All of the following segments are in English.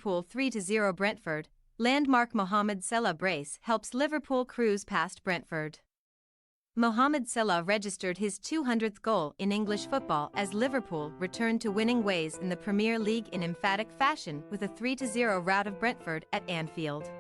Liverpool 3-0 Brentford, landmark Mohamed Salah brace helps Liverpool cruise past Brentford. Mohamed Salah registered his 200th goal in English football as Liverpool returned to winning ways in the Premier League in emphatic fashion with a 3-0 rout of Brentford at Anfield.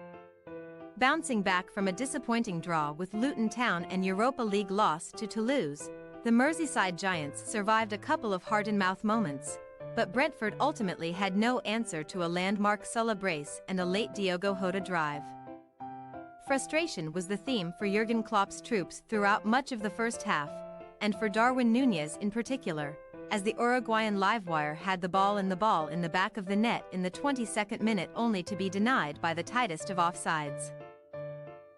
Bouncing back from a disappointing draw with Luton Town and Europa League loss to Toulouse, the Merseyside Giants survived a couple of heart-and-mouth moments, but Brentford ultimately had no answer to a landmark Salah brace and a late Diogo Jota drive. Frustration was the theme for Jurgen Klopp's troops throughout much of the first half, and for Darwin Núñez in particular, as the Uruguayan livewire had the ball in the back of the net in the 22nd minute only to be denied by the tightest of offsides.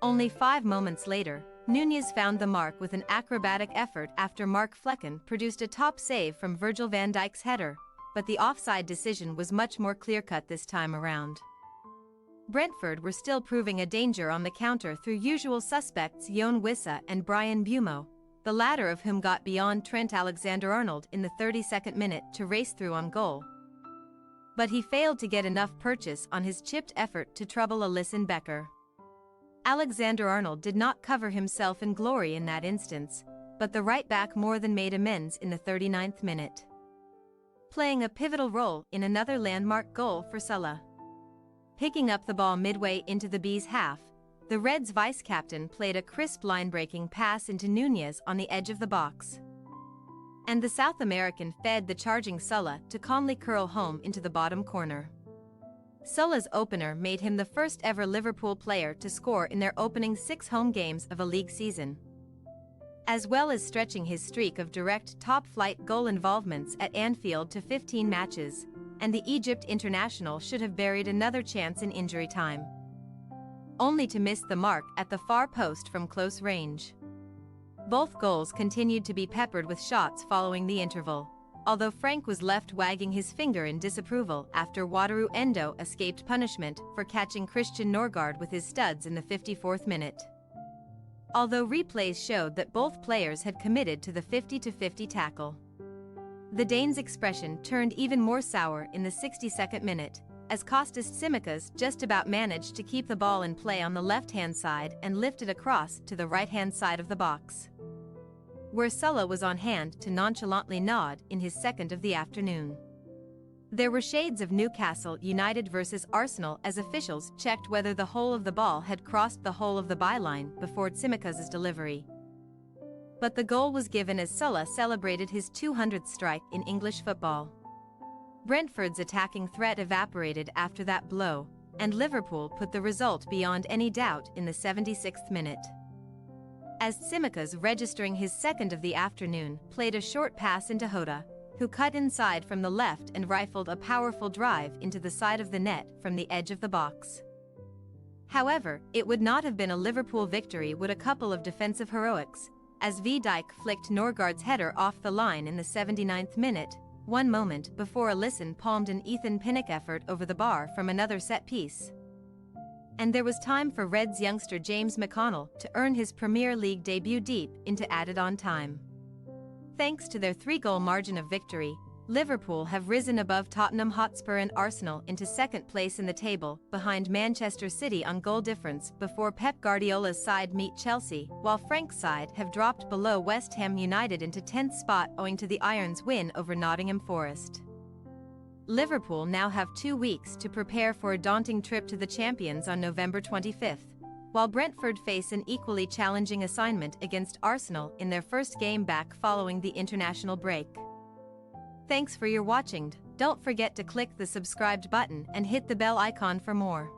Only 5 moments later, Núñez found the mark with an acrobatic effort after Mark Flekken produced a top save from Virgil van Dijk's header, but the offside decision was much more clear-cut this time around. Brentford were still proving a danger on the counter through usual suspects Yoane Wissa and Bryan Mbeumo, the latter of whom got beyond Trent Alexander-Arnold in the 32nd minute to race through on goal. But he failed to get enough purchase on his chipped effort to trouble Alisson Becker. Alexander-Arnold did not cover himself in glory in that instance, but the right-back more than made amends in the 39th minute, playing a pivotal role in another landmark goal for Salah. Picking up the ball midway into the Bees' half, the Reds' vice-captain played a crisp line-breaking pass into Núñez on the edge of the box, and the South American fed the charging Salah to calmly curl home into the bottom corner. Salah's opener made him the first-ever Liverpool player to score in their opening 6 home games of a league season, as well as stretching his streak of direct top-flight goal involvements at Anfield to 15 matches, and the Egypt international should have buried another chance in injury time, only to miss the mark at the far post from close range. Both goals continued to be peppered with shots following the interval, although Frank was left wagging his finger in disapproval after Wataru Endo escaped punishment for catching Christian Norgard with his studs in the 54th minute. Although replays showed that both players had committed to the 50-50 tackle. The Danes' expression turned even more sour in the 62nd minute, as Kostas Tsimikas just about managed to keep the ball in play on the left-hand side and lift it across to the right-hand side of the box, where Salah was on hand to nonchalantly nod in his second of the afternoon. There were shades of Newcastle United versus Arsenal as officials checked whether the whole of the ball had crossed the whole of the byline before Tsimikas' delivery. But the goal was given as Salah celebrated his 200th strike in English football. Brentford's attacking threat evaporated after that blow, and Liverpool put the result beyond any doubt in the 76th minute, as Tsimikas, registering his second of the afternoon, played a short pass into Jota, who cut inside from the left and rifled a powerful drive into the side of the net from the edge of the box. However, it would not have been a Liverpool victory without a couple of defensive heroics, as Van Dijk flicked Norgard's header off the line in the 79th minute, 1 moment before Alisson palmed an Ethan Pinnock effort over the bar from another set-piece. And there was time for Reds youngster James McConnell to earn his Premier League debut deep into added-on time. Thanks to their 3-goal margin of victory, Liverpool have risen above Tottenham Hotspur and Arsenal into second place in the table, behind Manchester City on goal difference before Pep Guardiola's side meet Chelsea, while Frank's side have dropped below West Ham United into 10th spot owing to the Irons' win over Nottingham Forest. Liverpool now have 2 weeks to prepare for a daunting trip to the champions on November 25th, while Brentford face an equally challenging assignment against Arsenal in their first game back following the international break. Thanks for your watching. Don't forget to click the subscribed button and hit the bell icon for more.